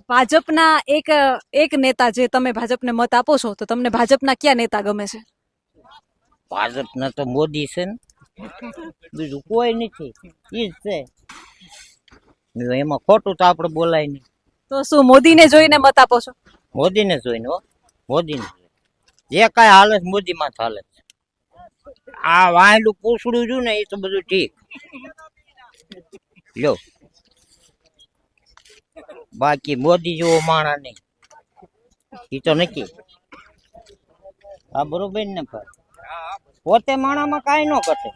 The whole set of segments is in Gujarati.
ભાજપના એક નેતા, જે તમે ભાજપને મત આપો છો, તો તમને ભાજપના કયા નેતા ગમે છે? ભાજપના તો મોદી છે ને, બીજું કોઈ નથી, ઈ જ છે. એમાં ખોટું તો આપણે બોલાય નહીં. તો શું મોદીને જોઈને મત આપો છો? મોદીને જોઈને, હો, મોદીને જે કાંઈ હાલે છે મોદીમાં જ હાલે છે. આ વાયલું પૂછડું છું ને, એ તો બધું ઠીક લ્યો, બાકી મોદી જેવો માણસ નહીં, એ તો નક્કી. હા, બરોબર ને ભાઈ, પોતે માણામાં કાંઈ ન ઘટે.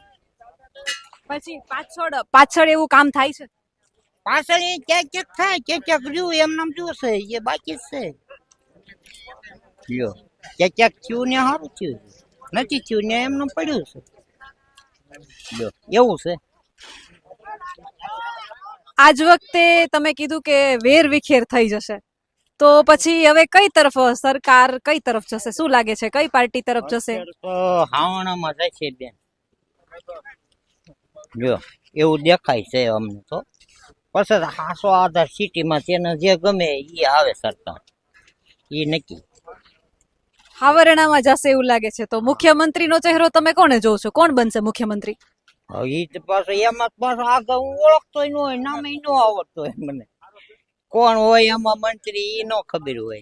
પછી પાછળ એવું કામ થાય છે? પાછળ એ ક્યાંક ક્યાંક થાય, ક્યાંક રહ્યું એમ નામ જોશે, એ બાકી જ છે લ્યો. ક્યાંક થયું ને સારું થયું, નથી થયું ને એમનું પડ્યું છે લ્યો, એવું છે. આજ વખતે તમે કીધું કે વેર વિખેર થઈ જશે, તો પછી હવે કઈ તરફ સરકાર કઈ તરફ જશે? શું લાગે છે, કઈ પાર્ટી તરફ જશે? તો હાવણામાં જશે બેન લ્યો, એવું દેખાય છે અમને તો. પછી હાસો આધાર સિટીમાં તેને જે ગમે એ આવે સરકાર, એ નક્કી. હાવરણામાં જશે એવું લાગે છે, તો મુખ્યમંત્રીનો ચહેરો તમે કોને જોવ છો? કોણ બનશે મુખ્યમંત્રી? હવે ઈ તો પાછો એમાં પાછો આગળ હું ઓળખતો ન હોય, નામે ન આવડતો હોય મને, કોણ હોય એમાં મંત્રી એ ન ખબર હોય.